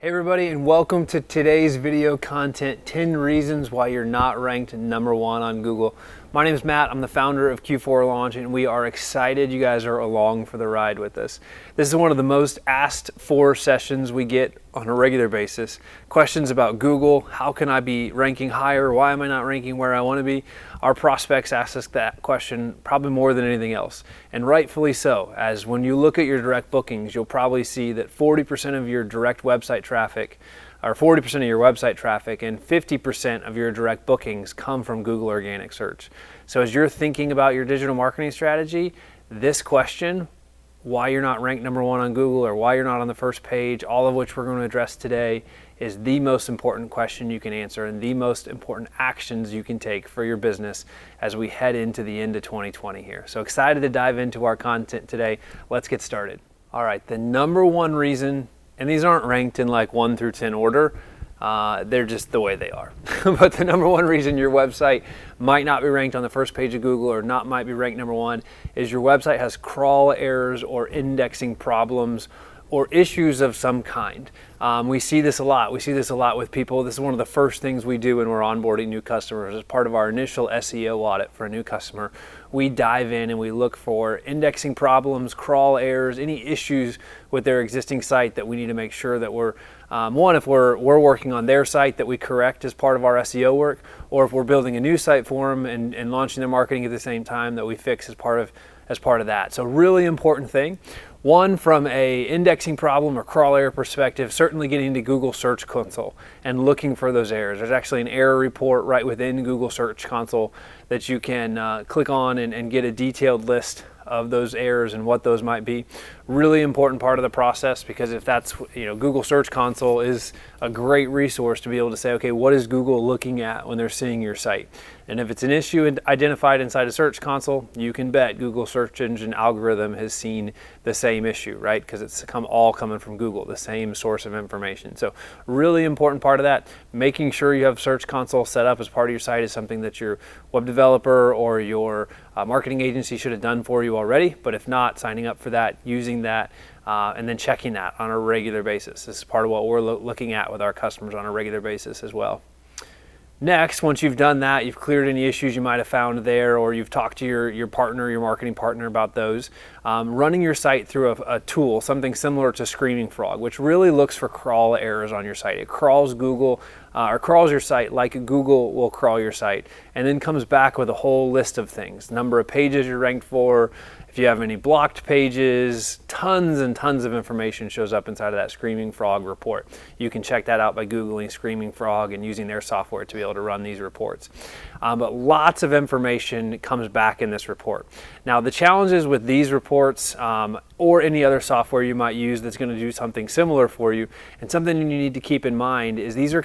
Hey everybody, and welcome to today's video content, 10 reasons why you're not ranked #1 on Google. My name is Matt, I'm the founder of Q4Launch, and we are excited you guys are along for the ride with us. This is one of the most asked for sessions we get on a regular basis. Questions about Google, how can I be ranking higher, why am I not ranking where I want to be? Our prospects ask us that question probably more than anything else, and rightfully so, as when you look at your direct bookings, you'll probably see that 40% of your direct website traffic, or 40% of your website traffic and 50% of your direct bookings come from Google organic search. So as you're thinking about your digital marketing strategy, this question, why you're not ranked #1 on Google or why you're not on the first page, all of which we're going to address today, is the most important question you can answer and the most important actions you can take for your business as we head into the end of 2020 here. So excited to dive into our content today. Let's get started. All right, the #1 reason, and these aren't ranked in like 1 through 10 order, they're just the way they are. But the #1 reason your website might not be ranked on the first page of Google or might be ranked #1 is your website has crawl errors or indexing problems or issues of some kind. We see this a lot. We see this a lot with people. This is one of the first things we do when we're onboarding new customers. As part of our initial SEO audit for a new customer, we dive in and we look for indexing problems, crawl errors, any issues with their existing site that we need to make sure that we're, one, if we're working on their site, that we correct as part of our SEO work, or if we're building a new site for them and launching their marketing at the same time, that we fix as part of that. So really important thing. One, from a indexing problem or crawl error perspective, certainly getting into Google Search Console and looking for those errors. There's actually an error report right within Google Search Console that you can click on and get a detailed list of those errors and what those might be. Really important part of the process, because if that's, Google Search Console is a great resource to be able to say, okay, what is Google looking at when they're seeing your site? And if it's an issue identified inside a Search Console, you can bet Google search engine algorithm has seen the same issue, right? Because it's all coming from Google, the same source of information. So really important part of that, making sure you have Search Console set up as part of your site is something that your web developer or your marketing agency should have done for you already. But if not, signing up for that, using that, and then checking that on a regular basis. This is part of what we're looking at with our customers on a regular basis as well. Next, once you've done that, you've cleared any issues you might have found there, or you've talked to your partner, your marketing partner about those, running your site through a tool, something similar to Screaming Frog, which really looks for crawl errors on your site. It crawls Google, or crawls your site like Google will crawl your site, and then comes back with a whole list of things. Number of pages you're ranked for, if you have any blocked pages, tons and tons of information shows up inside of that Screaming Frog report. You can check that out by Googling Screaming Frog and using their software to be able to run these reports. But lots of information comes back in this report. Now, the challenges with these reports, or any other software you might use that's going to do something similar for you, and something you need to keep in mind is these are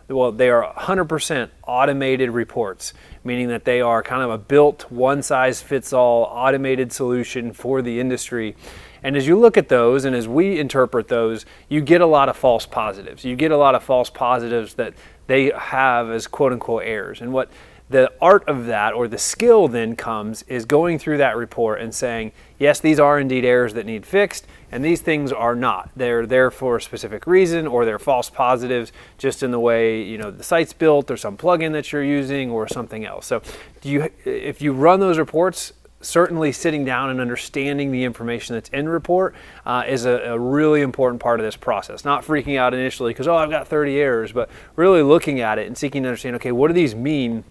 they are 100% automated reports, meaning that they are kind of a built one-size-fits-all automated solution for the industry. And as you look at those, and as we interpret those, you get a lot of false positives. You get a lot of false positives that they have as quote-unquote errors. And what the art of that, or the skill then comes, is going through that report and saying, yes, these are indeed errors that need fixed, and these things are not. They're there for a specific reason, or they're false positives just in the way the site's built, or some plugin that you're using, or something else. So if you run those reports, certainly sitting down and understanding the information that's in the report is a really important part of this process. Not freaking out initially because, I've got 30 errors, but really looking at it and seeking to understand, okay, what do these mean?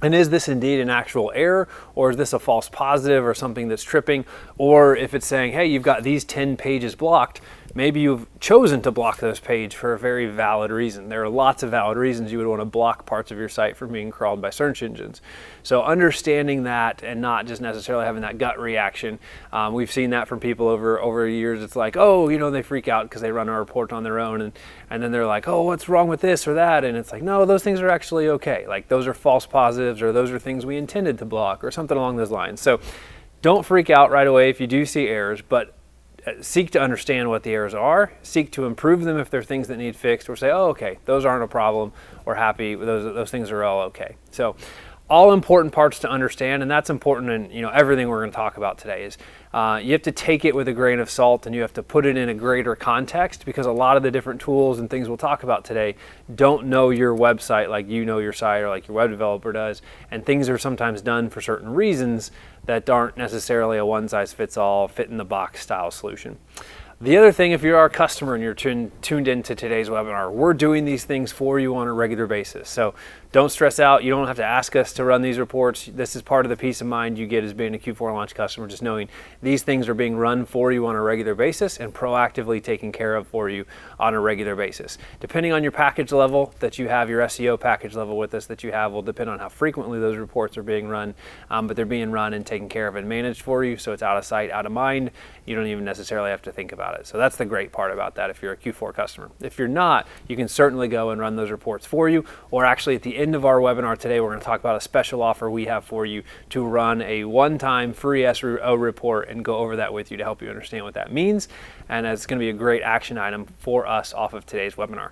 And is this indeed an actual error, or is this a false positive or something that's tripping? Or if it's saying, hey, you've got these 10 pages blocked, maybe you've chosen to block those pages for a very valid reason. There are lots of valid reasons you would want to block parts of your site from being crawled by search engines. So understanding that and not just necessarily having that gut reaction. We've seen that from people over years. It's like, they freak out because they run a report on their own, and then they're like, what's wrong with this or that? And it's like, no, those things are actually okay. Like, those are false positives, or those are things we intended to block, or something along those lines. So don't freak out right away if you do see errors, but seek to understand what the errors are, seek to improve them if they're things that need fixed, or say, okay, those aren't a problem, or happy, those things are all okay. So all important parts to understand, and that's important in everything we're going to talk about today. Is you have to take it with a grain of salt, and you have to put it in a greater context, because a lot of the different tools and things we'll talk about today don't know your website like you know your site or like your web developer does, and things are sometimes done for certain reasons that aren't necessarily a one-size-fits-all, fit-in-the-box style solution. The other thing, if you're our customer and you're tuned into today's webinar, we're doing these things for you on a regular basis. So don't stress out. You don't have to ask us to run these reports. This is part of the peace of mind you get as being a Q4Launch customer, just knowing these things are being run for you on a regular basis and proactively taken care of for you on a regular basis. Depending on your package level that you have, your SEO package level with us that you have will depend on how frequently those reports are being run, but they're being run and taken care of and managed for you, so it's out of sight, out of mind. You don't even necessarily have to think about it. So that's the great part about that if you're a Q4 customer. If you're not, you can certainly go and run those reports for you, or actually at the end of our webinar today, we're going to talk about a special offer we have for you to run a one-time free SEO report and go over that with you to help you understand what that means. And it's going to be a great action item for us off of today's webinar.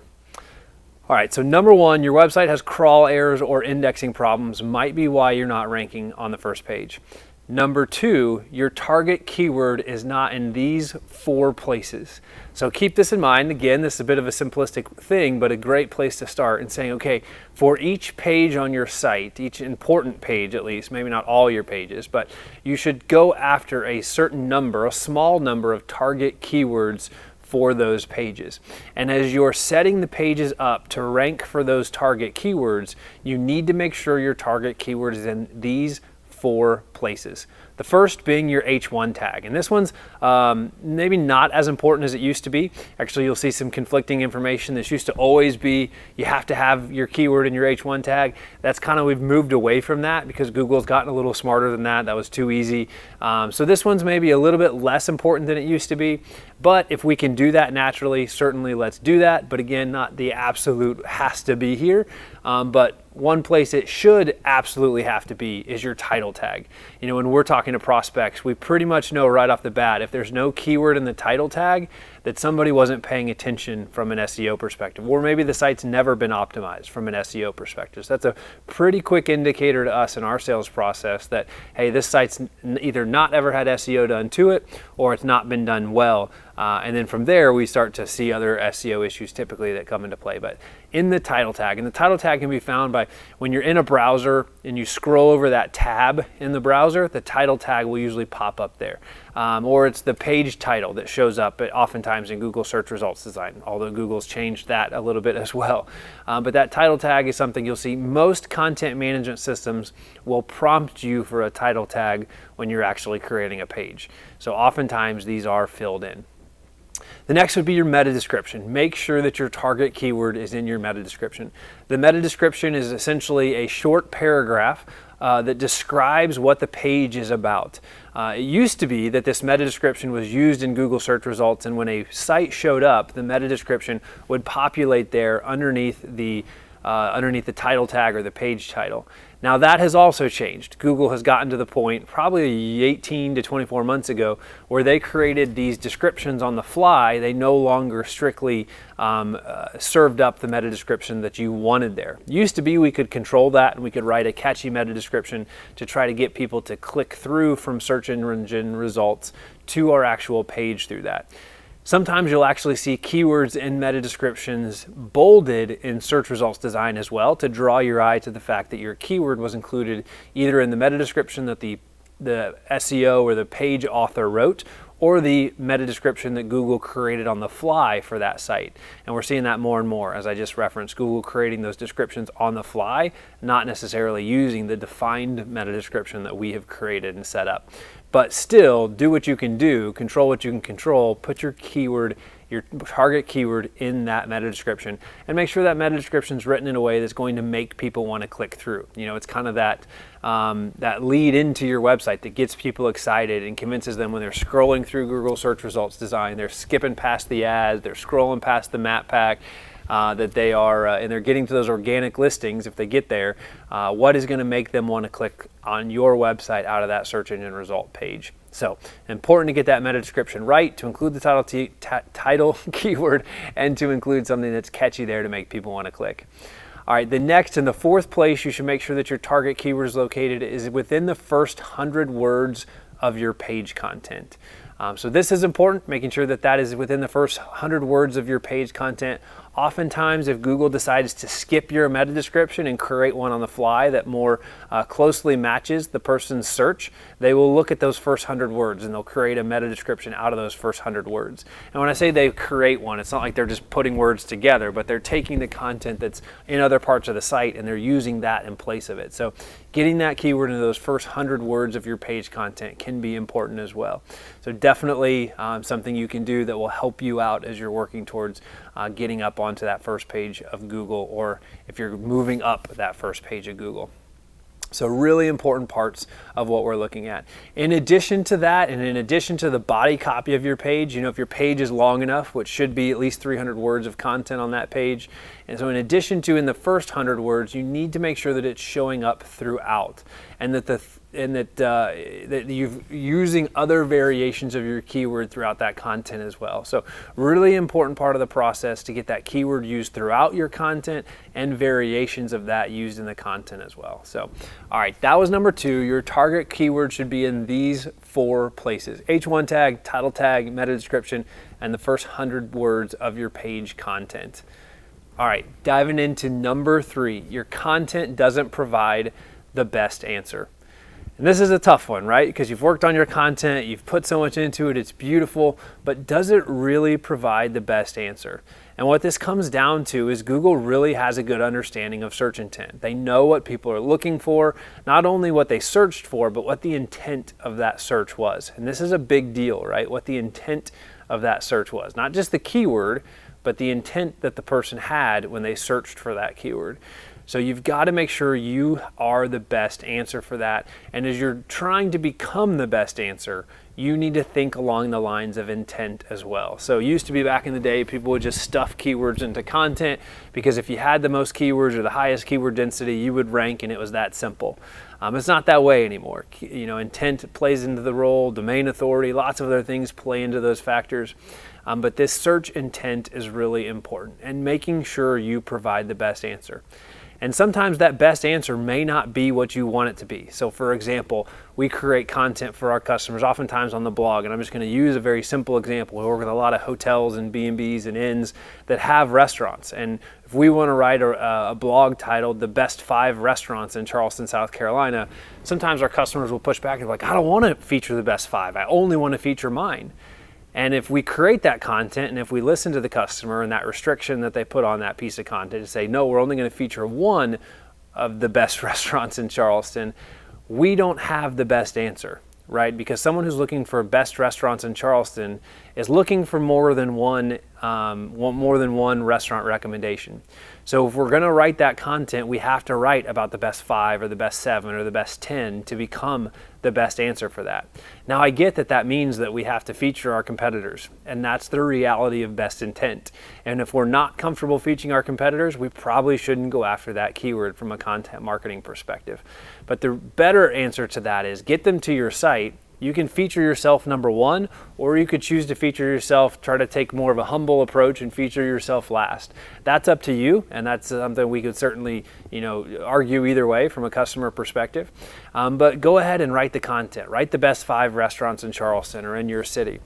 All right, so number one, your website has crawl errors or indexing problems, might be why you're not ranking on the first page. Number two, your target keyword is not in these 4 places. So keep this in mind. Again, this is a bit of a simplistic thing, but a great place to start in saying, okay, for each page on your site, each important page at least, maybe not all your pages, but you should go after a certain number, a small number of target keywords for those pages. And as you're setting the pages up to rank for those target keywords, you need to make sure your target keyword is in these 4 places. The first being your H1 tag. And this one's maybe not as important as it used to be. Actually, you'll see some conflicting information. This used to always be, you have to have your keyword in your H1 tag. That's kind of, we've moved away from that because Google's gotten a little smarter than that. That was too easy. So this one's maybe a little bit less important than it used to be. But if we can do that naturally, certainly let's do that. But again, not the absolute has to be here. But one place it should absolutely have to be is your title tag. When we're talking to prospects, we pretty much know right off the bat, if there's no keyword in the title tag, that somebody wasn't paying attention from an SEO perspective, or maybe the site's never been optimized from an SEO perspective. So that's a pretty quick indicator to us in our sales process that, hey, this site's either not ever had SEO done to it, or it's not been done well. And then from there, we start to see other SEO issues typically that come into play. But in the title tag, and the title tag can be found by when you're in a browser and you scroll over that tab in the browser, the title tag will usually pop up there. Or it's the page title that shows up oftentimes in Google search results design, although Google's changed that a little bit as well. But that title tag is something you'll see most content management systems will prompt you for a title tag when you're actually creating a page. So oftentimes these are filled in. The next would be your meta description. Make sure that your target keyword is in your meta description. The meta description is essentially a short paragraph that describes what the page is about. It used to be that this meta description was used in Google search results, and when a site showed up, the meta description would populate there underneath the title tag or the page title. Now that has also changed. Google has gotten to the point probably 18 to 24 months ago where they created these descriptions on the fly. They no longer strictly served up the meta description that you wanted there. Used to be we could control that and we could write a catchy meta description to try to get people to click through from search engine results to our actual page through that. Sometimes you'll actually see keywords in meta descriptions bolded in search results design as well to draw your eye to the fact that your keyword was included either in the meta description that the SEO or the page author wrote, or the meta description that Google created on the fly for that site. And we're seeing that more and more, as I just referenced, Google creating those descriptions on the fly, not necessarily using the defined meta description that we have created and set up. But still, do what you can do, control what you can control, put your keyword, your target keyword in that meta description, and make sure that meta description is written in a way that's going to make people want to click through. It's kind of that lead into your website that gets people excited and convinces them when they're scrolling through Google search results design, they're skipping past the ads, they're scrolling past the map pack, that they are, and they're getting to those organic listings if they get there, what is going to make them want to click on your website out of that search engine result page. So important to get that meta description right, to include the title keyword, and to include something that's catchy there to make people want to click. All right, the next and the fourth place you should make sure that your target keyword is located is within the first 100 words of your page content. So this is important, making sure that that is within the first 100 words of your page content. Oftentimes, if Google decides to skip your meta description and create one on the fly that more closely matches the person's search, they will look at those first 100 words and they'll create a meta description out of those first 100 words. And when I say they create one, it's not like they're just putting words together, but they're taking the content that's in other parts of the site and they're using that in place of it. So getting that keyword into those first 100 words of your page content can be important as well. So definitely something you can do that will help you out as you're working towards getting up onto that first page of Google, or if you're moving up that first page of Google. So really important parts of what we're looking at. In addition to that, and in addition to the body copy of your page, if your page is long enough, which should be at least 300 words of content on that page. And so in addition to in the first 100 words, you need to make sure that it's showing up throughout, and that that you're using other variations of your keyword throughout that content as well. So really important part of the process to get that keyword used throughout your content and variations of that used in the content as well. So, all right, that was number 2. Your target keyword should be in these 4 places: H1 tag, title tag, meta description, and the first 100 words of your page content. All right, diving into number 3, your content doesn't provide the best answer. And this is a tough one, right? Because you've worked on your content, you've put so much into it, it's beautiful, but does it really provide the best answer? And what this comes down to is Google really has a good understanding of search intent. They know what people are looking for, not only what they searched for, but what the intent of that search was. And this is a big deal, right? What the intent of that search was. Not just the keyword, but the intent that the person had when they searched for that keyword. So you've got to make sure you are the best answer for that. And as you're trying to become the best answer, you need to think along the lines of intent as well. So it used to be back in the day, people would just stuff keywords into content because if you had the most keywords or the highest keyword density, you would rank, and it was that simple. It's not that way anymore. Intent plays into the role, domain authority, lots of other things play into those factors. But this search intent is really important, and making sure you provide the best answer. And sometimes that best answer may not be what you want it to be. So for example, we create content for our customers oftentimes on the blog, and I'm just going to use a very simple example. We work with a lot of hotels and B&Bs and inns that have restaurants. And if we want to write a blog titled "The Best 5 Restaurants in Charleston, South Carolina," sometimes our customers will push back and be like, I don't want to feature the best 5. I only want to feature mine. And if we create that content, and if we listen to the customer and that restriction that they put on that piece of content to say, no, we're only going to feature 1 of the best restaurants in Charleston, we don't have the best answer, right? Because someone who's looking for best restaurants in Charleston is looking for more than one restaurant recommendation. So if we're going to write that content, we have to write about the best 5 or the best 7 or the best 10 to become the best answer for that. Now I get that that means that we have to feature our competitors, and that's the reality of best intent. And if we're not comfortable featuring our competitors, we probably shouldn't go after that keyword from a content marketing perspective. But the better answer to that is get them to your site. You can feature yourself number 1, or you could choose to feature yourself, try to take more of a humble approach and feature yourself last. That's up to you, and that's something we could certainly, argue either way from a customer perspective. But go ahead and write the content. Write the best 5 restaurants in Charleston or in your city.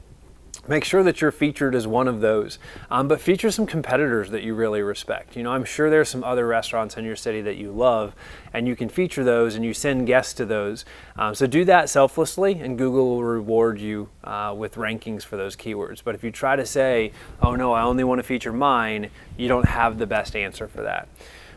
Make sure that you're featured as one of those, but feature some competitors that you really respect. I'm sure there's some other restaurants in your city that you love, and you can feature those and you send guests to those. So do that selflessly, and Google will reward you with rankings for those keywords. But if you try to say, oh no, I only want to feature mine, you don't have the best answer for that.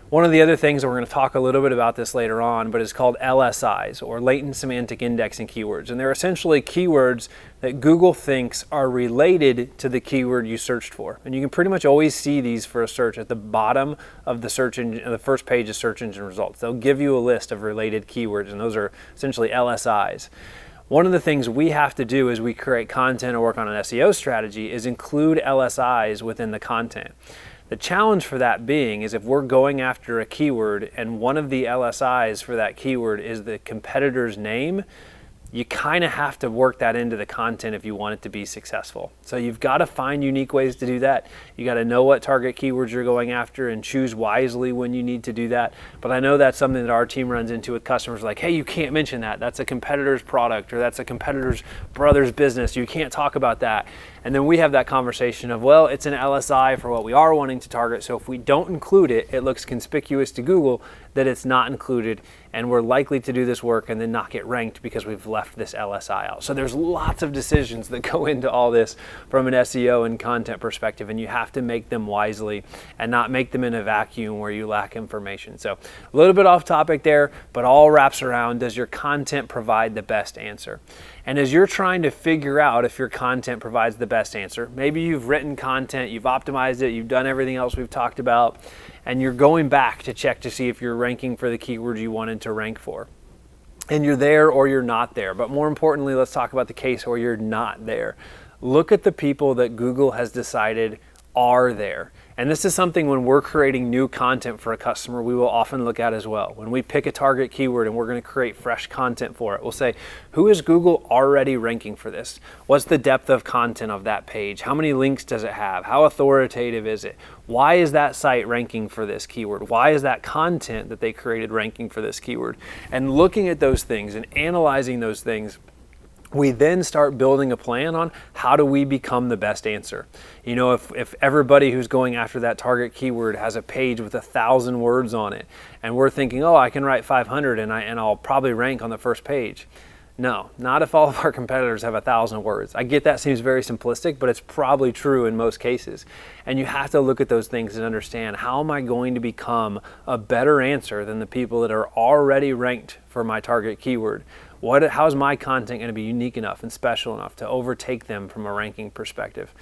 One of the other things, and we're going to talk a little bit about this later on, but it's called LSIs, or latent semantic indexing keywords. And they're essentially keywords that Google thinks are related to the keyword you searched for. And you can pretty much always see these for a search at the bottom of the search engine, the first page of search engine results. They'll give you a list of related keywords, and those are essentially LSIs. One of the things we have to do as we create content or work on an SEO strategy is include LSIs within the content. The challenge for that being is if we're going after a keyword and one of the LSIs for that keyword is the competitor's name, you kind of have to work that into the content if you want it to be successful. So you've got to find unique ways to do that. You got to know what target keywords you're going after and choose wisely when you need to do that. But I know that's something that our team runs into with customers, like, hey, you can't mention that. That's a competitor's product, or that's a competitor's brother's business. You can't talk about that. And then we have that conversation of, well, it's an LSI for what we are wanting to target. So if we don't include it, it looks conspicuous to Google that it's not included, and we're likely to do this work and then not get ranked because we've left this LSI out. So there's lots of decisions that go into all this from an SEO and content perspective, and you have to make them wisely and not make them in a vacuum where you lack information. So a little bit off topic there, but all wraps around, does your content provide the best answer? And as you're trying to figure out if your content provides the best answer, maybe you've written content, you've optimized it, you've done everything else we've talked about, and you're going back to check to see if you're ranking for the keywords you wanted to rank for. And you're there or you're not there. But more importantly, let's talk about the case where you're not there. Look at the people that Google has decided are there. And this is something when we're creating new content for a customer, we will often look at as well. When we pick a target keyword and we're going to create fresh content for it, we'll say, who is Google already ranking for this? What's the depth of content of that page? How many links does it have? How authoritative is it? Why is that site ranking for this keyword? Why is that content that they created ranking for this keyword? And looking at those things and analyzing those things, we then start building a plan on how do we become the best answer. You know, if everybody who's going after that target keyword has a page with 1,000 words on it, and we're thinking, oh, I can write 500 and I'll probably rank on the first page. No, not if all of our competitors have 1,000 words. I get that seems very simplistic, but it's probably true in most cases. And you have to look at those things and understand, how am I going to become a better answer than the people that are already ranked for my target keyword? How is my content going to be unique enough and special enough to overtake them from a ranking perspective?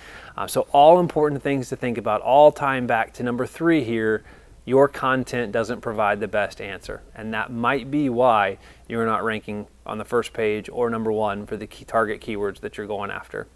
So all important things to think about, all tying back to number 3 here. Your content doesn't provide the best answer, and that might be why you're not ranking on the first page or number 1 for the target keywords that you're going after.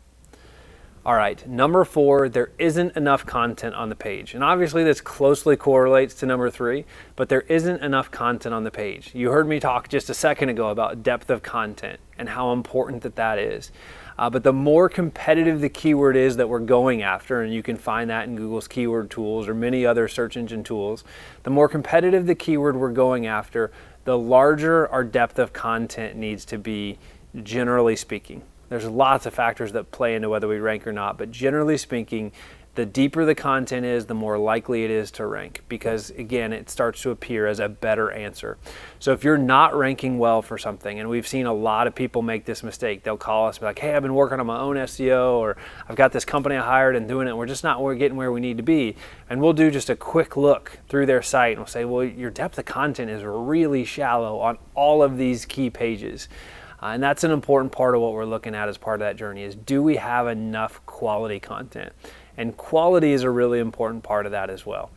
All right, number 4, there isn't enough content on the page. And obviously this closely correlates to number 3, but there isn't enough content on the page. You heard me talk just a second ago about depth of content and how important that is. But the more competitive the keyword is that we're going after, and you can find that in Google's keyword tools or many other search engine tools, the more competitive the keyword we're going after, the larger our depth of content needs to be, generally speaking. There's lots of factors that play into whether we rank or not, but generally speaking, the deeper the content is, the more likely it is to rank, because again, it starts to appear as a better answer. So if you're not ranking well for something, and we've seen a lot of people make this mistake, they'll call us and be like, hey, I've been working on my own SEO, or I've got this company I hired and doing it, and we're just not getting where we need to be. And we'll do just a quick look through their site and we'll say, well, your depth of content is really shallow on all of these key pages. And that's an important part of what we're looking at as part of that journey, is do we have enough quality content? And quality is a really important part of that as well.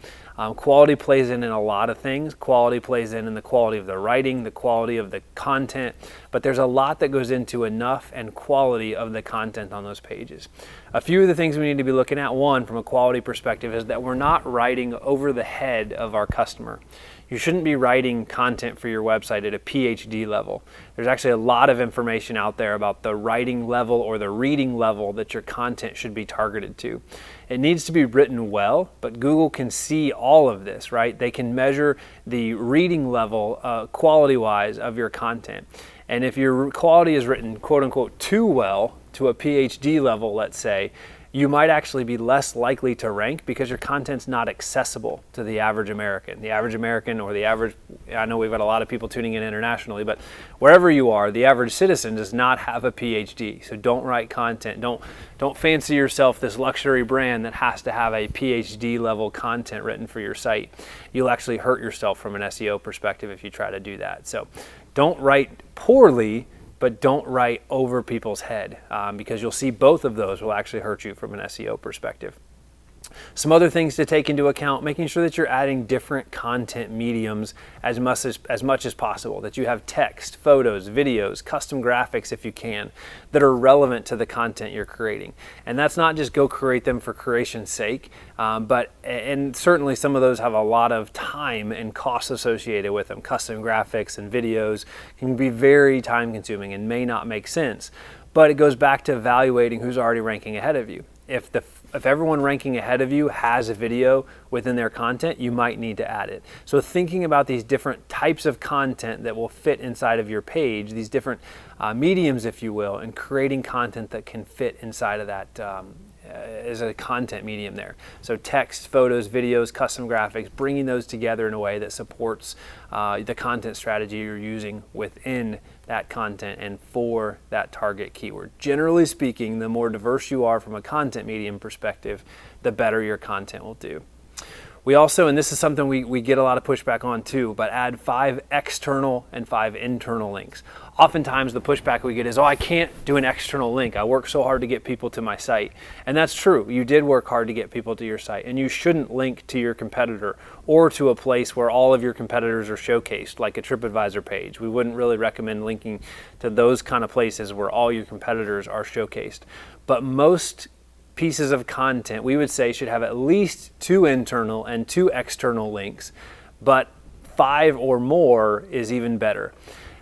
Quality plays in a lot of things. Quality plays in the quality of the writing, the quality of the content, but there's a lot that goes into enough and quality of the content on those pages. A few of the things we need to be looking at, one, from a quality perspective, is that we're not writing over the head of our customer. You shouldn't be writing content for your website at a PhD level. There's actually a lot of information out there about the writing level or the reading level that your content should be targeted to. It needs to be written well, but Google can see all of this, right? They can measure the reading level quality-wise of your content. And if your quality is written, quote unquote, too well to a PhD level, let's say, you might actually be less likely to rank because your content's not accessible to the average American. The average American, or the average, I know we've got a lot of people tuning in internationally, but wherever you are, the average citizen does not have a PhD. So don't write content. Don't fancy yourself this luxury brand that has to have a PhD level content written for your site. You'll actually hurt yourself from an SEO perspective if you try to do that. So don't write poorly, but don't write over people's head, because you'll see both of those will actually hurt you from an SEO perspective. Some other things to take into account, making sure that you're adding different content mediums as much as possible, that you have text, photos, videos, custom graphics if you can, that are relevant to the content you're creating. And that's not just go create them for creation's sake, and certainly some of those have a lot of time and costs associated with them. Custom graphics and videos can be very time consuming and may not make sense. But it goes back to evaluating who's already ranking ahead of you. If everyone ranking ahead of you has a video within their content, you might need to add it. So thinking about these different types of content that will fit inside of your page, these different mediums, if you will, and creating content that can fit inside of that as a content medium there. So text, photos, videos, custom graphics, bringing those together in a way that supports the content strategy you're using within that content and for that target keyword. Generally speaking, the more diverse you are from a content medium perspective, the better your content will do. We also, and this is something we get a lot of pushback on too, but add 5 external and 5 internal links. Oftentimes the pushback we get is, oh, I can't do an external link. I work so hard to get people to my site. And that's true. You did work hard to get people to your site, and you shouldn't link to your competitor or to a place where all of your competitors are showcased, like a TripAdvisor page. We wouldn't really recommend linking to those kind of places where all your competitors are showcased. But most pieces of content, we would say, should have at least 2 internal and 2 external links, but 5 or more is even better.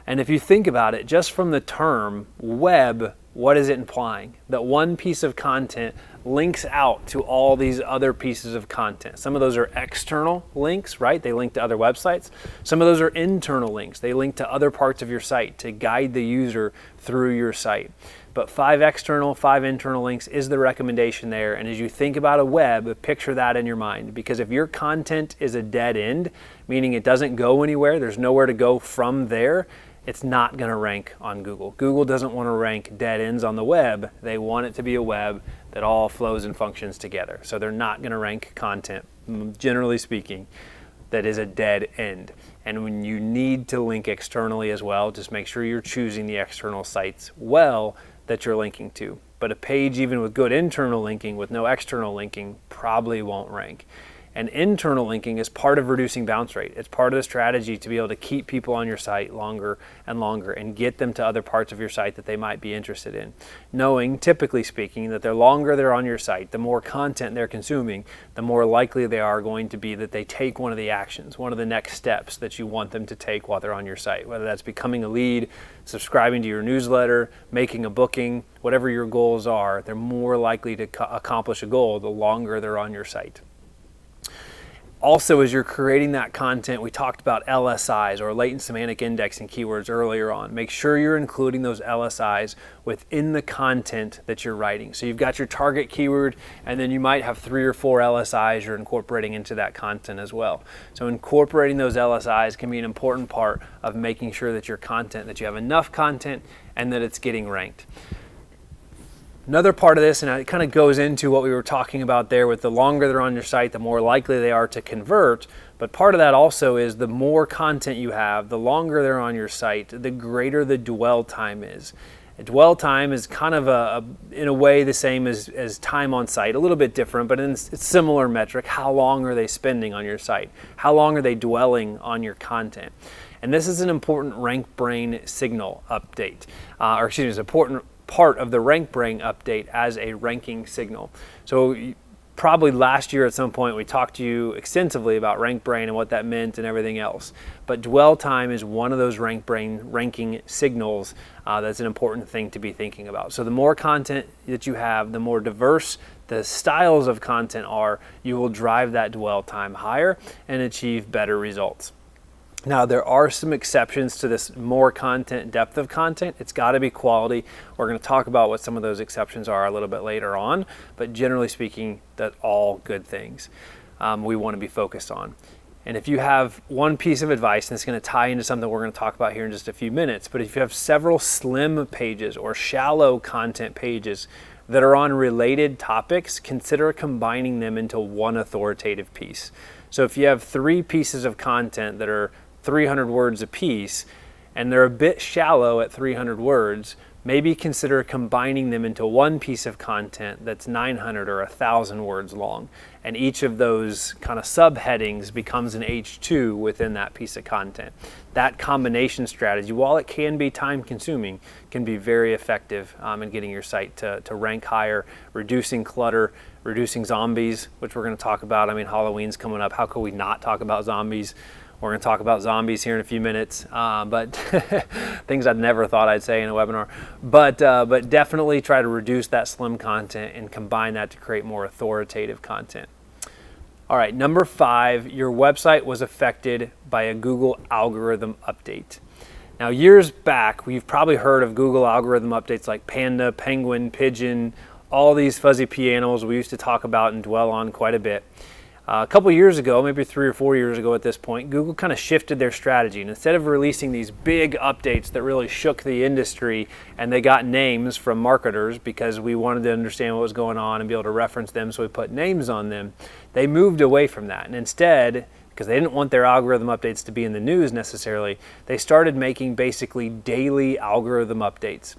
And if you think about it, just from the term web, what is it implying? That one piece of content links out to all these other pieces of content. Some of those are external links, right? They link to other websites. Some of those are internal links. They link to other parts of your site to guide the user through your site. But 5 external, 5 internal links is the recommendation there. And as you think about a web, picture that in your mind. Because if your content is a dead end, meaning it doesn't go anywhere, there's nowhere to go from there, it's not going to rank on Google. Google doesn't want to rank dead ends on the web. They want it to be a web that all flows and functions together. So they're not going to rank content, generally speaking, that is a dead end. And when you need to link externally as well, just make sure you're choosing the external sites well that you're linking to. But a page, even with good internal linking, with no external linking, probably won't rank. And internal linking is part of reducing bounce rate. It's part of the strategy to be able to keep people on your site longer and longer and get them to other parts of your site that they might be interested in. Knowing, typically speaking, that the longer they're on your site, the more content they're consuming, the more likely they are going to be that they take one of the actions, one of the next steps that you want them to take while they're on your site. Whether that's becoming a lead, subscribing to your newsletter, making a booking, whatever your goals are, they're more likely to accomplish a goal the longer they're on your site. Also, as you're creating that content, we talked about LSIs, or latent semantic indexing keywords, earlier on. Make sure you're including those LSIs within the content that you're writing. So you've got your target keyword, and then you might have 3 or 4 LSIs you're incorporating into that content as well. So incorporating those LSIs can be an important part of making sure that your content, that you have enough content and that it's getting ranked. Another part of this, and it kind of goes into what we were talking about there with the longer they're on your site, the more likely they are to convert. But part of that also is the more content you have, the longer they're on your site, the greater the dwell time is. Dwell time is kind of in a way the same as time on site, a little bit different, but it's a similar metric. How long are they spending on your site? How long are they dwelling on your content? And this is an important RankBrain signal update, it's an important part of the RankBrain update as a ranking signal. So probably last year at some point we talked to you extensively about RankBrain and what that meant and everything else. But dwell time is one of those RankBrain ranking signals that's an important thing to be thinking about. So the more content that you have, the more diverse the styles of content are, you will drive that dwell time higher and achieve better results. Now, there are some exceptions to this more content, depth of content. It's got to be quality. We're going to talk about what some of those exceptions are a little bit later on, but generally speaking, that's all good things we want to be focused on. And if you have one piece of advice, and it's going to tie into something we're going to talk about here in just a few minutes, but if you have several slim pages or shallow content pages that are on related topics, consider combining them into one authoritative piece. So if you have 3 pieces of content that are 300 words a piece, and they're a bit shallow at 300 words, maybe consider combining them into one piece of content that's 900 or 1,000 words long. And each of those kind of subheadings becomes an H2 within that piece of content. That combination strategy, while it can be time consuming, can be very effective in getting your site to rank higher, reducing clutter, reducing zombies, which we're going to talk about. I mean, Halloween's coming up. How could we not talk about zombies? We're going to talk about zombies here in a few minutes, but things I'd never thought I'd say in a webinar. But definitely try to reduce that slim content and combine that to create more authoritative content. All right, number 5, your website was affected by a Google algorithm update. Now, years back, we've probably heard of Google algorithm updates like Panda, Penguin, Pigeon, all these fuzzy P animals we used to talk about and dwell on quite a bit. A couple years ago, maybe 3 or 4 years ago at this point, Google kind of shifted their strategy. And instead of releasing these big updates that really shook the industry, and they got names from marketers because we wanted to understand what was going on and be able to reference them, so we put names on them, they moved away from that. And instead, because they didn't want their algorithm updates to be in the news necessarily, they started making basically daily algorithm updates.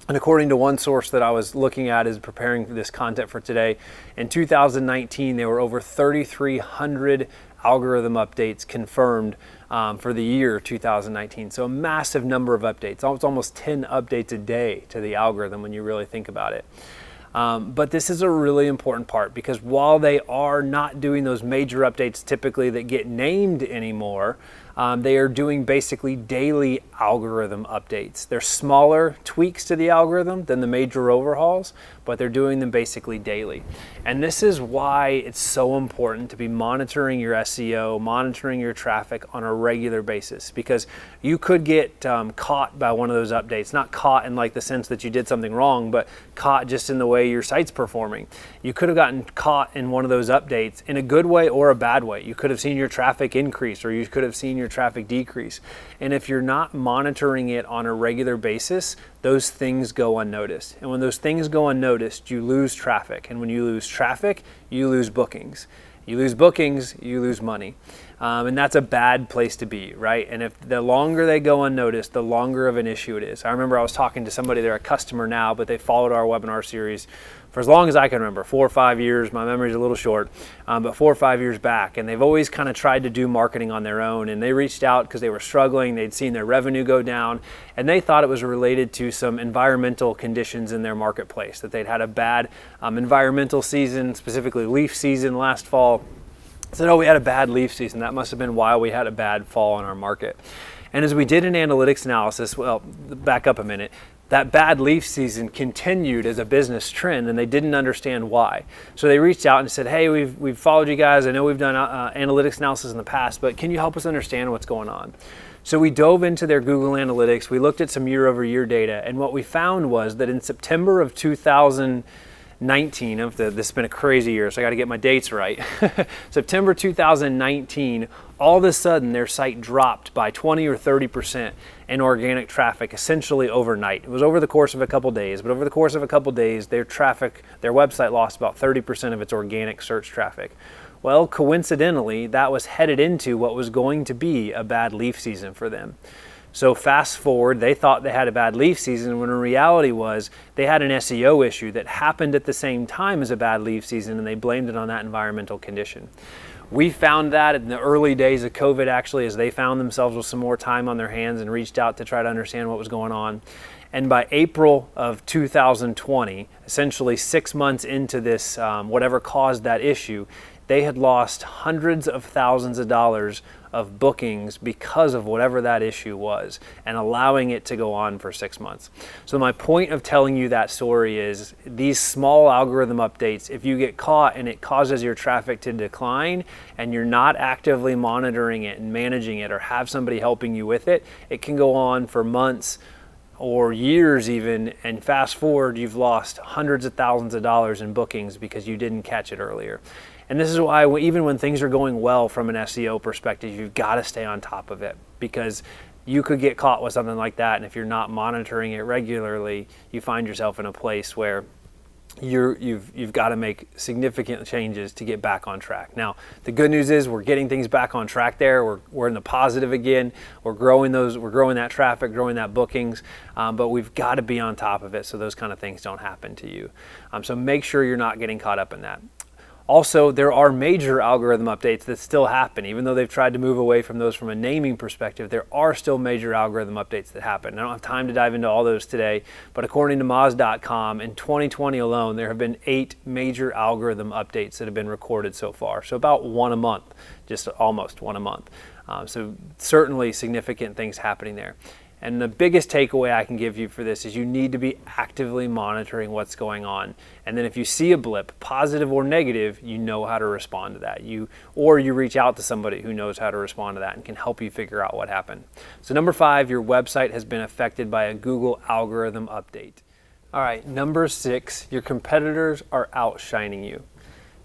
And according to one source that I was looking at as preparing this content for today, in 2019, there were over 3,300 algorithm updates confirmed for the year 2019. So a massive number of updates. It's almost 10 updates a day to the algorithm when you really think about it. But this is a really important part, because while they are not doing those major updates typically that get named anymore, they are doing basically daily algorithm updates. They're smaller tweaks to the algorithm than the major overhauls, but they're doing them basically daily. And this is why it's so important to be monitoring your SEO, monitoring your traffic on a regular basis, because you could get caught by one of those updates. Not caught in like the sense that you did something wrong, but caught just in the way your site's performing. You could have gotten caught in one of those updates in a good way or a bad way. You could have seen your traffic increase, or you could have seen your traffic decrease. And if you're not monitoring it on a regular basis, those things go unnoticed. And when those things go unnoticed, you lose traffic. And when you lose traffic, you lose bookings. You lose bookings, you lose money. And that's a bad place to be, right? And if the longer they go unnoticed, the longer of an issue it is. I remember I was talking to somebody, they're a customer now, but they followed our webinar series for as long as I can remember, 4 or 5 years. My memory's a little short, but 4 or 5 years back. And they've always kind of tried to do marketing on their own. And they reached out because they were struggling. They'd seen their revenue go down, and they thought it was related to some environmental conditions in their marketplace, that they'd had a bad environmental season, specifically leaf season last fall. Said, oh, we had a bad leaf season. That must have been why we had a bad fall in our market. And as we did an analytics analysis, well, back up a minute, that bad leaf season continued as a business trend, and they didn't understand why. So they reached out and said, hey, we've followed you guys. I know we've done analytics analysis in the past, but can you help us understand what's going on? So we dove into their Google Analytics. We looked at some year-over-year data, and what we found was that in September of 2019, this has been a crazy year, so I got to get my dates right. September 2019, all of a sudden their site dropped by 20 or 30% in organic traffic, essentially overnight. It was over the course of a couple days, but over the course of a couple days, their website lost about 30% of its organic search traffic. Well, coincidentally, that was headed into what was going to be a bad leaf season for them. So fast forward, they thought they had a bad leaf season, when in reality was they had an SEO issue that happened at the same time as a bad leaf season, and they blamed it on that environmental condition. We found that in the early days of COVID, actually, as they found themselves with some more time on their hands and reached out to try to understand what was going on. And by April of 2020, essentially 6 months into this, whatever caused that issue, they had lost hundreds of thousands of dollars of bookings because of whatever that issue was, and allowing it to go on for 6 months. So my point of telling you that story is these small algorithm updates, if you get caught and it causes your traffic to decline and you're not actively monitoring it and managing it, or have somebody helping you with it, it can go on for months or years even, and fast forward, you've lost hundreds of thousands of dollars in bookings because you didn't catch it earlier. And this is why even when things are going well from an SEO perspective, you've got to stay on top of it, because you could get caught with something like that. And if you're not monitoring it regularly, you find yourself in a place where you've got to make significant changes to get back on track. Now, the good news is we're getting things back on track there. We're in the positive again. We're growing that traffic, growing that bookings, but we've got to be on top of it so those kind of things don't happen to you. So make sure you're not getting caught up in that. Also, there are major algorithm updates that still happen. Even though they've tried to move away from those from a naming perspective, there are still major algorithm updates that happen. I don't have time to dive into all those today, but according to Moz.com, in 2020 alone, there have been 8 major algorithm updates that have been recorded so far. So about one a month, just almost one a month. So certainly significant things happening there. And the biggest takeaway I can give you for this is you need to be actively monitoring what's going on. And then if you see a blip, positive or negative, you know how to respond to that. Or you reach out to somebody who knows how to respond to that and can help you figure out what happened. So number 5, your website has been affected by a Google algorithm update. All right, number 6, your competitors are outshining you.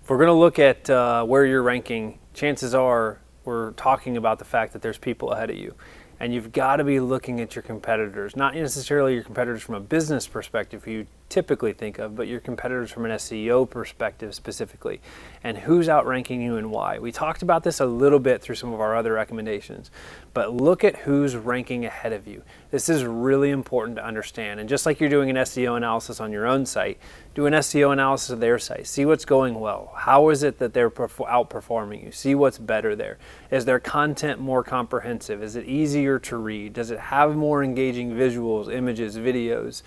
If we're gonna look at where you're ranking, chances are we're talking about the fact that there's people ahead of you. And you've got to be looking at your competitors, not necessarily your competitors from a business perspective who you typically think of, but your competitors from an SEO perspective specifically, and who's outranking you and why. We talked about this a little bit through some of our other recommendations, but look at who's ranking ahead of you. This is really important to understand. And just like you're doing an SEO analysis on your own site, do an SEO analysis of their site. See what's going well. How is it that they're outperforming you? See what's better there. Is their content more comprehensive? Is it easier to read? Does it have more engaging visuals, images, videos?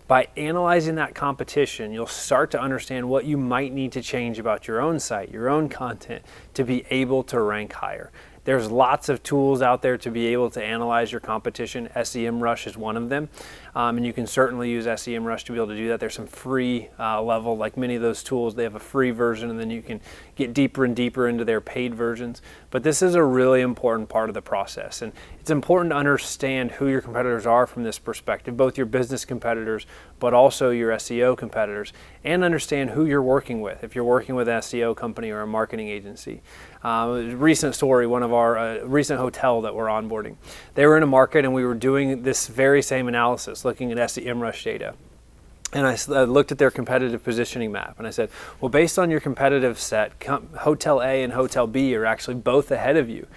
By analyzing that competition, you'll start to understand what you might need to change about your own site, your own content, to be able to rank higher. There's lots of tools out there to be able to analyze your competition. SEMrush is one of them, and you can certainly use SEMrush to be able to do that. There's some free level, like many of those tools, they have a free version, and then you can get deeper and deeper into their paid versions. But this is a really important part of the process, and it's important to understand who your competitors are from this perspective, both your business competitors, but also your SEO competitors, and understand who you're working with. If you're working with an SEO company or a marketing agency. Recent story, one of our recent hotel that we're onboarding. They were in a market and we were doing this very same analysis, looking at SEMrush data. And I looked at their competitive positioning map and I said, well, based on your competitive set, Hotel A and Hotel B are actually both ahead of you.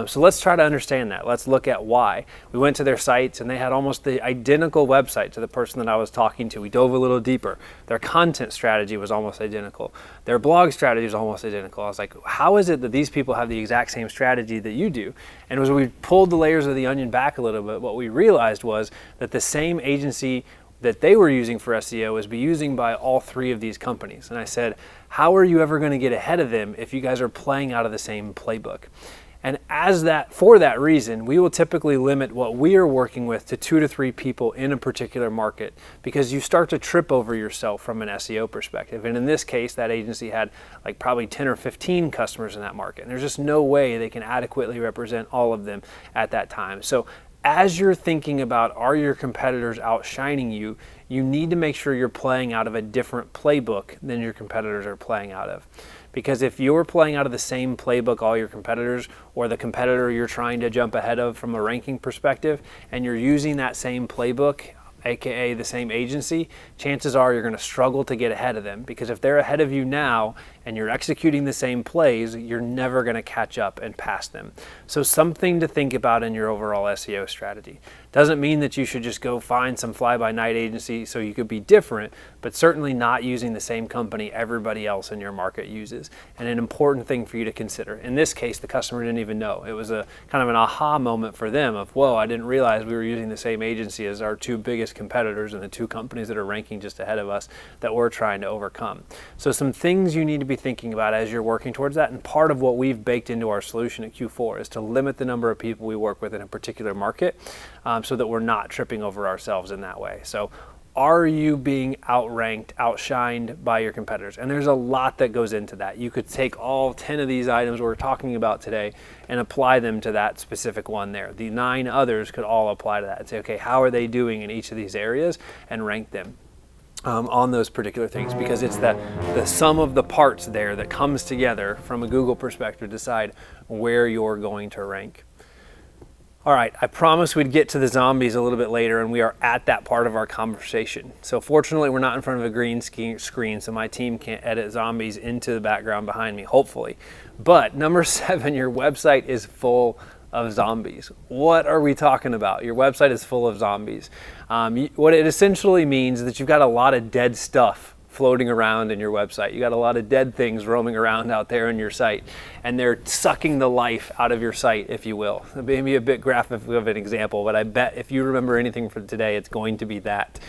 So let's try to understand that. Let's look at why. We went to their sites and they had almost the identical website to the person that I was talking to. We dove a little deeper. Their content strategy was almost identical. Their blog strategy was almost identical. I was like, how is it that these people have the exact same strategy that you do? And as we pulled the layers of the onion back a little bit, what we realized was that the same agency that they were using for SEO is be using by all 3 of these companies. And I said, how are you ever going to get ahead of them if you guys are playing out of the same playbook? And for that reason, we will typically limit what we are working with to 2 to 3 people in a particular market, because you start to trip over yourself from an SEO perspective. And in this case, that agency had like probably 10 or 15 customers in that market. And there's just no way they can adequately represent all of them at that time. So as you're thinking about, are your competitors outshining you, you need to make sure you're playing out of a different playbook than your competitors are playing out of. Because if you're playing out of the same playbook all your competitors, or the competitor you're trying to jump ahead of from a ranking perspective, and you're using that same playbook, aka the same agency, chances are you're going to struggle to get ahead of them, because if they're ahead of you now and you're executing the same plays, you're never going to catch up and pass them. So something to think about in your overall SEO strategy. Doesn't mean that you should just go find some fly-by-night agency so you could be different, but certainly not using the same company everybody else in your market uses. And an important thing for you to consider. In this case, the customer didn't even know. It was a kind of an aha moment for them of, whoa, I didn't realize we were using the same agency as our 2 biggest competitors and the 2 companies that are ranking just ahead of us that we're trying to overcome. So some things you need to be thinking about as you're working towards that, and part of what we've baked into our solution at Q4 is to limit the number of people we work with in a particular market, so that we're not tripping over ourselves in that way. So are you being outranked, outshined by your competitors? And there's a lot that goes into that. You could take all 10 of these items we're talking about today and apply them to that specific one there. The 9 others could all apply to that and say, okay, how are they doing in each of these areas, and rank them on those particular things, because it's the sum of the parts there that comes together from a Google perspective to decide where you're going to rank. All right, I promised we'd get to the zombies a little bit later, and we are at that part of our conversation. So fortunately, we're not in front of a green screen, so my team can't edit zombies into the background behind me, hopefully. But number 7, your website is full of zombies. What are we talking about? Your website is full of zombies. What it essentially means is that you've got a lot of dead stuff floating around in your website. You got a lot of dead things roaming around out there in your site, and they're sucking the life out of your site, if you will. Maybe a bit graphic of an example, but I bet if you remember anything from today, it's going to be that.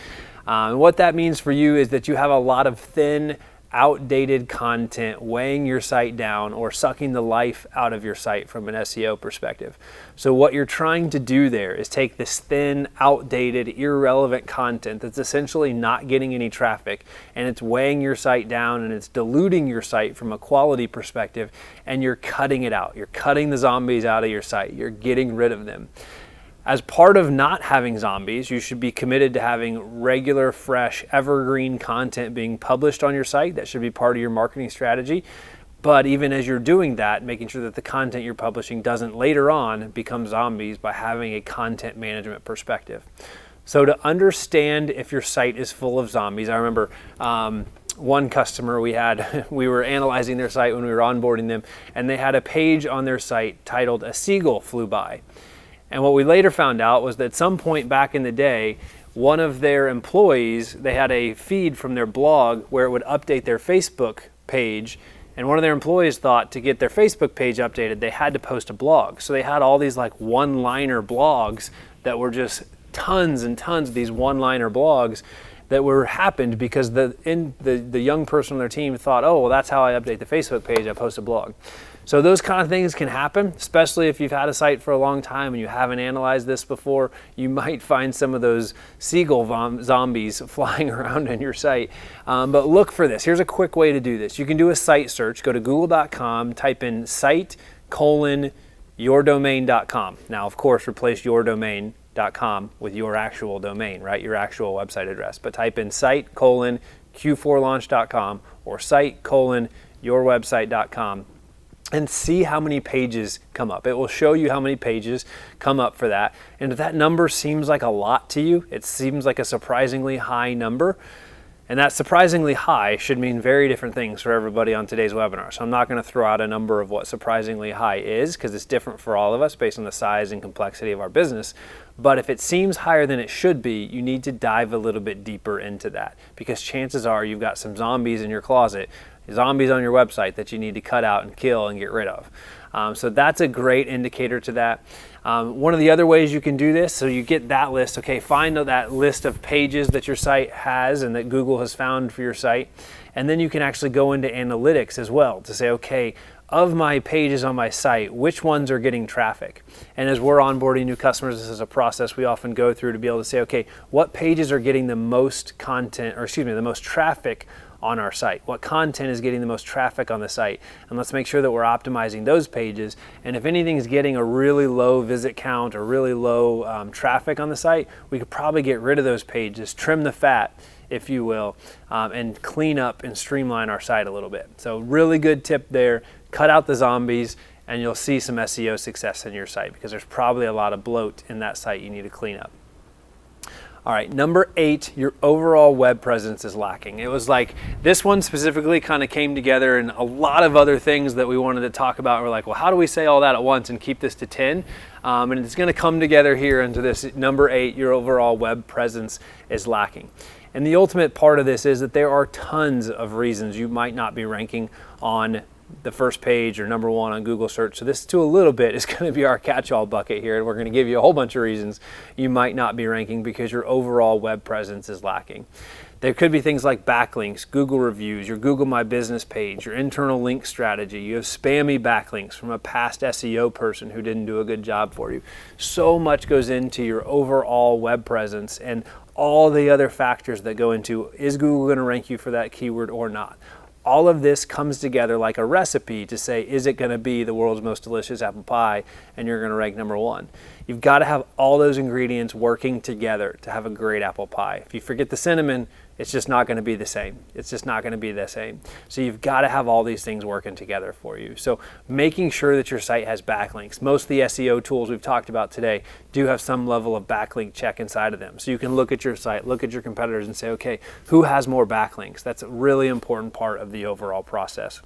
What that means for you is that you have a lot of thin, outdated content weighing your site down or sucking the life out of your site from an SEO perspective. So what you're trying to do there is take this thin, outdated, irrelevant content that's essentially not getting any traffic, and it's weighing your site down and it's diluting your site from a quality perspective, and you're cutting it out. You're cutting the zombies out of your site. You're getting rid of them. As part of not having zombies, you should be committed to having regular, fresh, evergreen content being published on your site. That should be part of your marketing strategy. But even as you're doing that, making sure that the content you're publishing doesn't later on become zombies by having a content management perspective. So to understand if your site is full of zombies, I remember one customer we were analyzing their site when we were onboarding them, and they had a page on their site titled "A Seagull Flew By." And what we later found out was that at some point back in the day, one of their employees, they had a feed from their blog where it would update their Facebook page. And one of their employees thought to get their Facebook page updated, they had to post a blog. So they had all these like one-liner blogs that were just tons and tons of these one-liner blogs that happened because the young person on their team thought, oh, well, that's how I update the Facebook page, I post a blog. So those kind of things can happen, especially if you've had a site for a long time and you haven't analyzed this before. You might find some of those seagull zombies flying around in your site. But look for this. Here's a quick way to do this. You can do a site search. Go to google.com, type in site:yourdomain.com. Now, of course, replace yourdomain.com with your actual domain, right? Your actual website address. But type in site:Q4Launch.com or site:yourwebsite.com. and see how many pages come up. It will show you how many pages come up for that. And if that number seems like a lot to you, it seems like a surprisingly high number, and that surprisingly high should mean very different things for everybody on today's webinar. So I'm not going to throw out a number of what surprisingly high is, because it's different for all of us based on the size and complexity of our business. But if it seems higher than it should be, you need to dive a little bit deeper into that, because chances are you've got some zombies in your closet, zombies on your website that you need to cut out and kill and get rid of. So that's a great indicator to that. One of the other ways you can do this, so you get that list, okay, find that list of pages that your site has and that Google has found for your site, and then you can actually go into analytics as well to say, okay, of my pages on my site, which ones are getting traffic? And as we're onboarding new customers, this is a process we often go through to be able to say, okay, what pages are getting the most content, or excuse me, the most traffic on our site? What content is getting the most traffic on the site? And let's make sure that we're optimizing those pages. And if anything is getting a really low visit count or really low traffic on the site, we could probably get rid of those pages, trim the fat, if you will, and clean up and streamline our site a little bit. So really good tip there. Cut out the zombies and you'll see some SEO success in your site, because there's probably a lot of bloat in that site you need to clean up. All right, number 8, your overall web presence is lacking. It was like this one specifically kind of came together and a lot of other things that we wanted to talk about. We're like, well, how do we say all that at once and keep this to 10? And it's going to come together here into this number 8, your overall web presence is lacking. And the ultimate part of this is that there are tons of reasons you might not be ranking on the first page or number 1 on Google search. So this, to a little bit, is going to be our catch-all bucket here, and we're going to give you a whole bunch of reasons you might not be ranking because your overall web presence is lacking. There could be things like backlinks, Google reviews, your Google My Business page, your internal link strategy. You have spammy backlinks from a past SEO person who didn't do a good job for you. So much goes into your overall web presence and all the other factors that go into, is Google going to rank you for that keyword or not? All of this comes together like a recipe to say, is it going to be the world's most delicious apple pie and you're going to rank number 1? You've got to have all those ingredients working together to have a great apple pie. If you forget the cinnamon, it's just not going to be the same. It's just not going to be the same. So you've got to have all these things working together for you. So making sure that your site has backlinks. Most of the SEO tools we've talked about today do have some level of backlink check inside of them. So you can look at your site, look at your competitors and say, okay, who has more backlinks? That's a really important part of the overall process.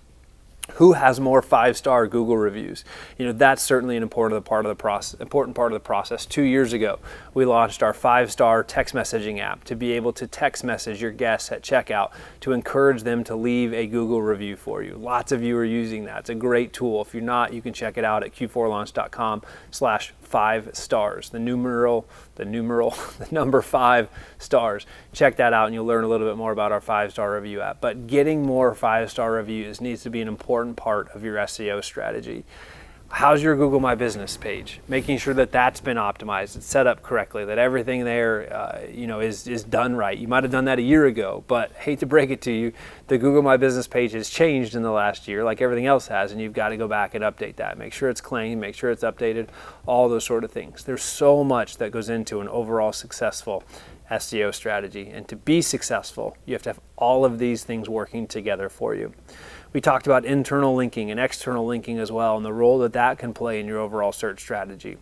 Who has more 5-star Google reviews? That's certainly an important part of the process. 2 years ago, we launched our 5-star text messaging app to be able to text message your guests at checkout to encourage them to leave a Google review for you. Lots of you are using that. It's a great tool. If you're not, you can check it out at q4launch.com/5-stars. The number 5 stars. Check that out and you'll learn a little bit more about our 5-star review app. But getting more 5-star reviews needs to be an important part of your SEO strategy. How's your Google My Business page? Making sure that that's been optimized, it's set up correctly, that everything there is done right. You might have done that a year ago, but hate to break it to you, the Google My Business page has changed in the last year like everything else has, and you've got to go back and update that. Make sure it's clean, make sure it's updated, all those sort of things. There's so much that goes into an overall successful SEO strategy, and to be successful, you have to have all of these things working together for you. We talked about internal linking and external linking as well, and the role that that can play in your overall search strategy.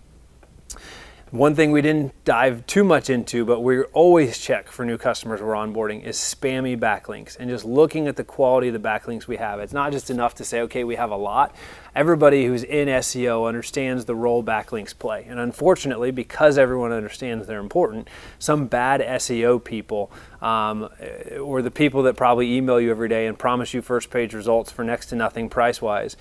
One thing we didn't dive too much into, but we always check for new customers we're onboarding, is spammy backlinks, and just looking at the quality of the backlinks we have. It's not just enough to say, okay, we have a lot. Everybody who's in SEO understands the role backlinks play. And unfortunately, because everyone understands they're important, some bad SEO people, or the people that probably email you every day and promise you first page results for next to nothing price-wise,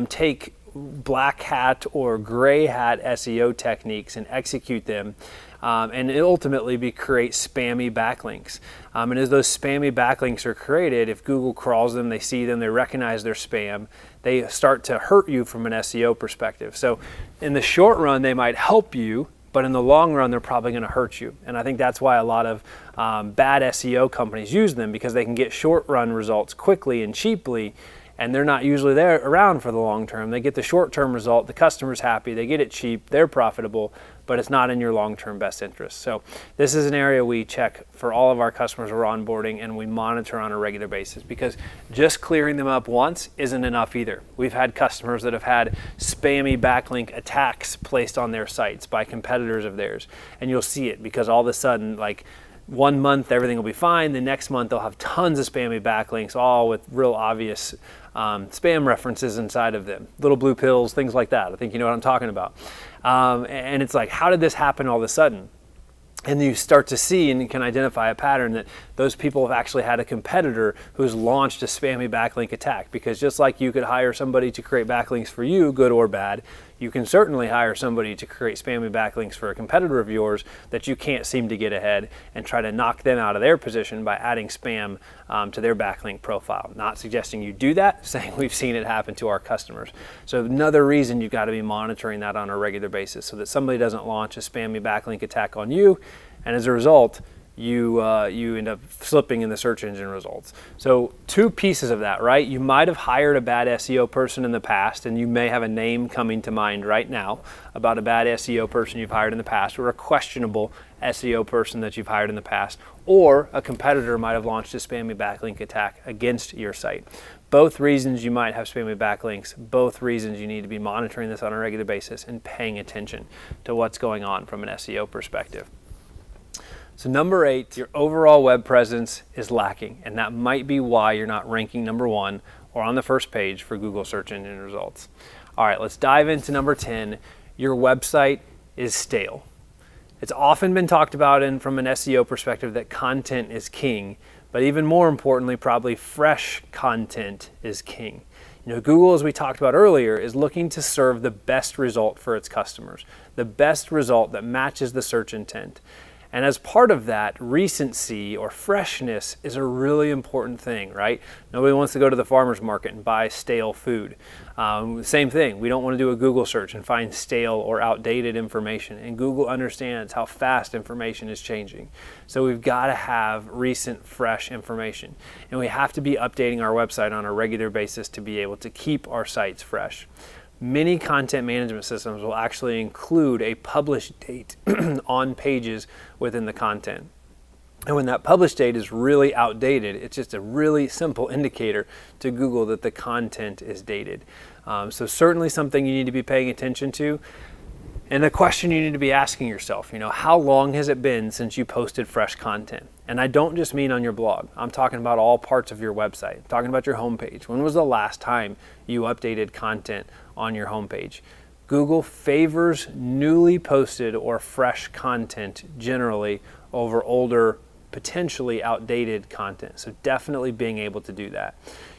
take black hat or gray hat SEO techniques and execute them, and ultimately create spammy backlinks. And as those spammy backlinks are created, if Google crawls them, they see them, they recognize they're spam, they start to hurt you from an SEO perspective. So in the short run, they might help you, but in the long run, they're probably going to hurt you. And I think that's why a lot of bad SEO companies use them, because they can get short run results quickly and cheaply, and they're not usually around for the long term. They get the short term result, the customer's happy, they get it cheap, they're profitable, but it's not in your long term best interest. So this is an area we check for all of our customers we're onboarding, and we monitor on a regular basis, because just clearing them up once isn't enough either. We've had customers that have had spammy backlink attacks placed on their sites by competitors of theirs, and you'll see it because all of a sudden, like, 1 month everything will be fine, the next month they'll have tons of spammy backlinks, all with real obvious spam references inside of them, little blue pills, things like that. I think you know what I'm talking about. And it's like, how did this happen all of a sudden? And you start to see and you can identify a pattern that those people have actually had a competitor who's launched a spammy backlink attack. Because just like you could hire somebody to create backlinks for you, good or bad, you can certainly hire somebody to create spammy backlinks for a competitor of yours that you can't seem to get ahead, and try to knock them out of their position by adding spam to their backlink profile. Not suggesting you do that, saying we've seen it happen to our customers. So another reason you've got to be monitoring that on a regular basis, so that somebody doesn't launch a spammy backlink attack on you, and as a result, you end up slipping in the search engine results. So 2 pieces of that, right? You might have hired a bad SEO person in the past, and you may have a name coming to mind right now about a bad SEO person you've hired in the past, or a questionable SEO person that you've hired in the past, or a competitor might have launched a spammy backlink attack against your site. Both reasons you might have spammy backlinks, both reasons you need to be monitoring this on a regular basis and paying attention to what's going on from an SEO perspective. So number 8, your overall web presence is lacking, and that might be why you're not ranking number 1 or on the first page for Google search engine results. All right, let's dive into number 10. Your website is stale. It's often been talked about from an SEO perspective that content is king, but even more importantly, probably fresh content is king. Google, as we talked about earlier, is looking to serve the best result for its customers, the best result that matches the search intent. And as part of that, recency or freshness is a really important thing, right? Nobody wants to go to the farmer's market and buy stale food. Same thing, we don't want to do a Google search and find stale or outdated information. And Google understands how fast information is changing. So we've got to have recent, fresh information. And we have to be updating our website on a regular basis to be able to keep our sites fresh. Many content management systems will actually include a publish date on pages within the content. And when that publish date is really outdated, it's just a really simple indicator to Google that the content is dated. So certainly something you need to be paying attention to. And a question you need to be asking yourself, how long has it been since you posted fresh content? And I don't just mean on your blog. I'm talking about all parts of your website. I'm talking about your homepage. When was the last time you updated content on your homepage? Google favors newly posted or fresh content generally over older, potentially outdated content. So definitely being able to do that.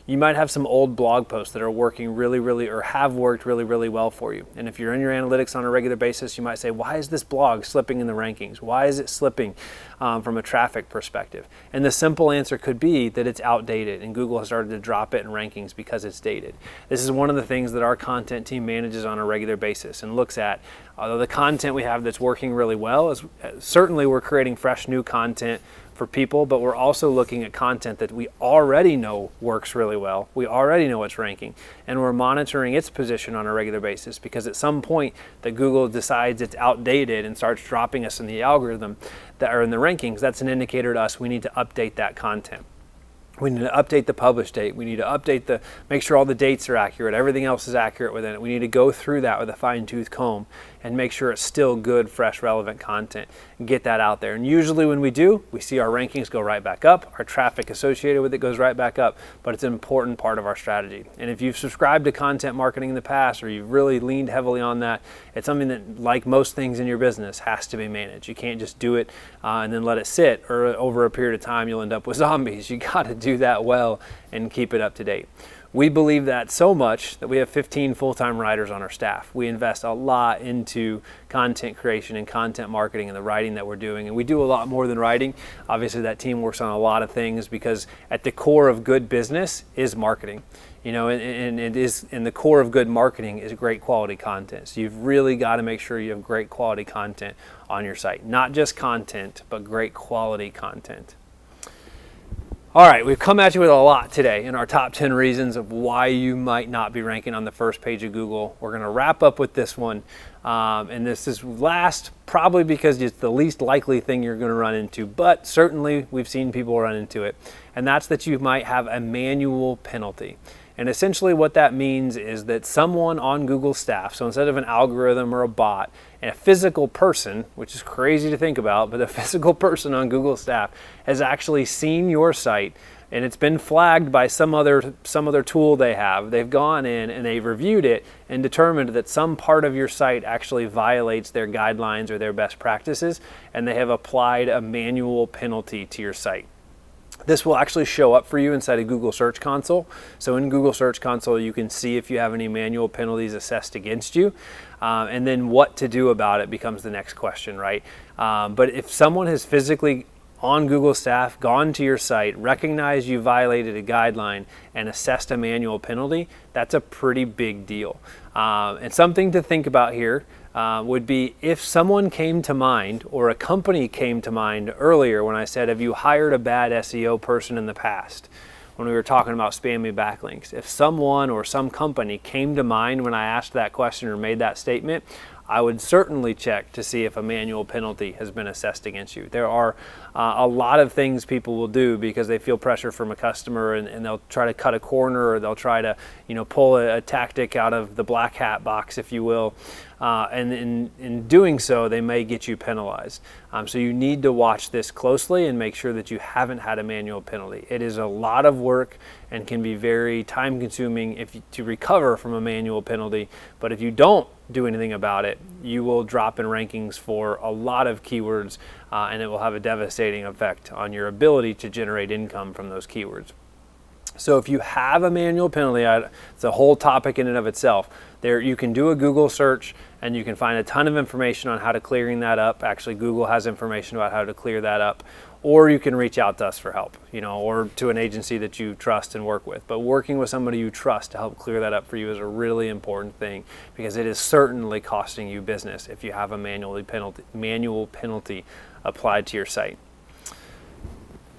You might have some old blog posts that are working or have worked really well for you. And if you're in your analytics on a regular basis, you might say, why is this blog slipping in the rankings? Why is it slipping from a traffic perspective? And the simple answer could be that it's outdated and Google has started to drop it in rankings because it's dated. This is one of the things that our content team manages on a regular basis and looks at. Although the content we have that's working really well is certainly we're creating fresh new content for people, but we're also looking at content that we already know works really well. We already know it's ranking, and we're monitoring its position on a regular basis, because at some point that Google decides it's outdated and starts dropping us in the algorithm that are in the rankings, that's an indicator to us we need to update that content. We need to update the publish date. We need to make sure all the dates are accurate. Everything else is accurate within it. We need to go through that with a fine-tooth comb and make sure it's still good, fresh, relevant content and get that out there. And usually when we do, we see our rankings go right back up. Our traffic associated with it goes right back up, but it's an important part of our strategy. And if you've subscribed to content marketing in the past, or you've really leaned heavily on that, it's something that, like most things in your business, has to be managed. You can't just do it and then let it sit, or over a period of time you'll end up with zombies. You got to do that well and keep it up to date. We believe that so much that we have 15 full-time writers on our staff. We invest a lot into content creation and content marketing and the writing that we're doing. And we do a lot more than writing. Obviously, that team works on a lot of things, because at the core of good business is marketing. And it is, in the core of good marketing is great quality content. So you've really got to make sure you have great quality content on your site. Not just content, but great quality content. All right, we've come at you with a lot today in our top 10 reasons of why you might not be ranking on the first page of Google. We're going to wrap up with this one. And this is last, probably because it's the least likely thing you're going to run into, but certainly we've seen people run into it. And that's that you might have a manual penalty. And essentially what that means is that someone on Google's staff, so instead of an algorithm or a bot, and a physical person, which is crazy to think about, but a physical person on Google's staff has actually seen your site, and it's been flagged by some other tool they have. They've gone in and they've reviewed it and determined that some part of your site actually violates their guidelines or their best practices, and they have applied a manual penalty to your site. This will actually show up for you inside of Google Search Console. So in Google Search Console, you can see if you have any manual penalties assessed against you. And then what to do about it becomes the next question, right? But if someone has physically, on Google staff, gone to your site, recognized you violated a guideline, and assessed a manual penalty, that's a pretty big deal. And something to think about here would be if someone came to mind, or a company came to mind earlier when I said, have you hired a bad SEO person in the past? When we were talking about spammy backlinks. If someone or some company came to mind when I asked that question or made that statement, I would certainly check to see if a manual penalty has been assessed against you. There are a lot of things people will do because they feel pressure from a customer, and they'll try to cut a corner, or they'll try to pull a tactic out of the black hat box, if you will. And in doing so, they may get you penalized. So you need to watch this closely and make sure that you haven't had a manual penalty. It is a lot of work and can be very time consuming to recover from a manual penalty. But if you don't do anything about it, you will drop in rankings for a lot of keywords, and it will have a devastating effect on your ability to generate income from those keywords. So if you have a manual penalty, it's a whole topic in and of itself. There, you can do a Google search and you can find a ton of information on how to clearing that up. Actually, Google has information about how to clear that up. Or you can reach out to us for help, or to an agency that you trust and work with. But working with somebody you trust to help clear that up for you is a really important thing, because it is certainly costing you business if you have a manual penalty applied to your site.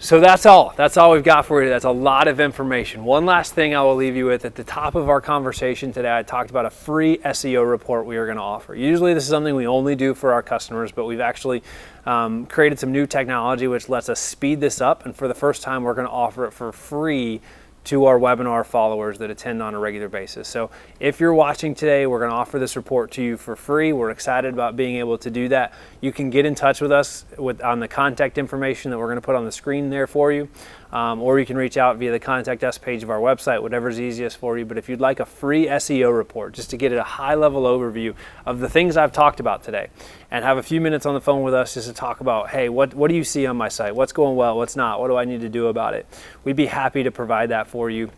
So that's all we've got for you. That's a lot of information. One last thing I will leave you with. At the top of our conversation today, I talked about a free SEO report we are going to offer. Usually this is something we only do for our customers, but we've actually created some new technology which lets us speed this up, and for the first time we're going to offer it for free to our webinar followers that attend on a regular basis. So if you're watching today, we're going to offer this report to you for free. We're excited about being able to do that. You can get in touch with us on the contact information that we're going to put on the screen there for you, or you can reach out via the Contact Us page of our website, whatever's easiest for you. But if you'd like a free SEO report, just to get a high-level overview of the things I've talked about today, and have a few minutes on the phone with us just to talk about, hey, what do you see on my site? What's going well? What's not? What do I need to do about it? We'd be happy to provide that for you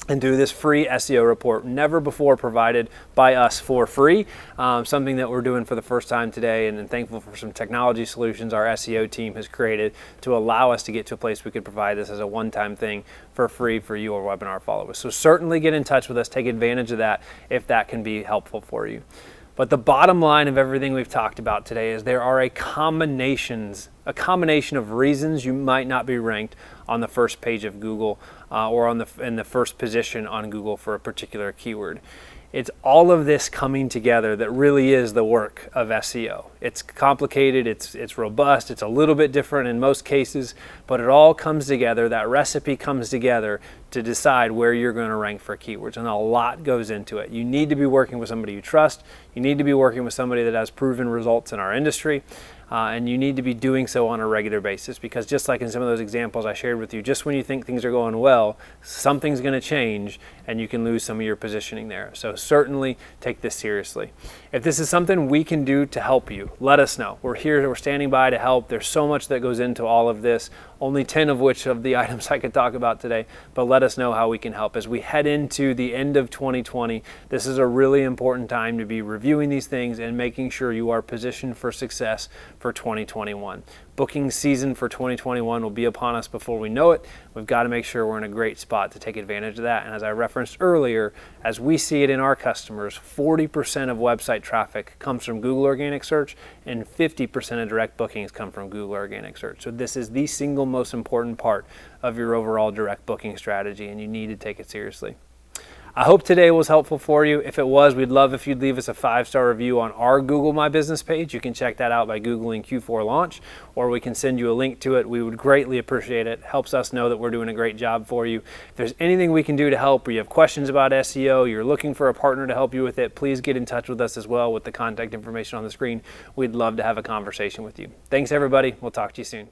and do this free SEO report, never before provided by us for free. Something that we're doing for the first time today, and thankful for some technology solutions our SEO team has created to allow us to get to a place we could provide this as a one-time thing for free for you, our webinar followers. So certainly get in touch with us, take advantage of that if that can be helpful for you. But the bottom line of everything we've talked about today is there are a combination of reasons you might not be ranked on the first page of Google or in the first position on Google for a particular keyword. It's all of this coming together that really is the work of SEO. It's complicated, it's robust, it's a little bit different in most cases, but it all comes together, that recipe comes together to decide where you're going to rank for keywords, and a lot goes into it. You need to be working with somebody you trust, you need to be working with somebody that has proven results in our industry, and you need to be doing so on a regular basis, because just like in some of those examples I shared with you, just when you think things are going well, something's going to change and you can lose some of your positioning there. So certainly take this seriously. If this is something we can do to help you, let us know. We're here, we're standing by to help. There's so much that goes into all of this, only 10 of which of the items I could talk about today, but let us know how we can help. As we head into the end of 2020, this is a really important time to be reviewing these things and making sure you are positioned for success for 2021. Booking season for 2021 will be upon us before we know it. We've got to make sure we're in a great spot to take advantage of that. And as I referenced earlier, as we see it in our customers, 40% of website traffic comes from Google Organic Search and 50% of direct bookings come from Google Organic Search. So this is the single most important part of your overall direct booking strategy, and you need to take it seriously. I hope today was helpful for you. If it was, we'd love if you'd leave us a 5-star review on our Google My Business page. You can check that out by Googling Q4Launch, or we can send you a link to it. We would greatly appreciate it. Helps us know that we're doing a great job for you. If there's anything we can do to help, or you have questions about SEO, you're looking for a partner to help you with it, please get in touch with us as well with the contact information on the screen. We'd love to have a conversation with you. Thanks, everybody. We'll talk to you soon.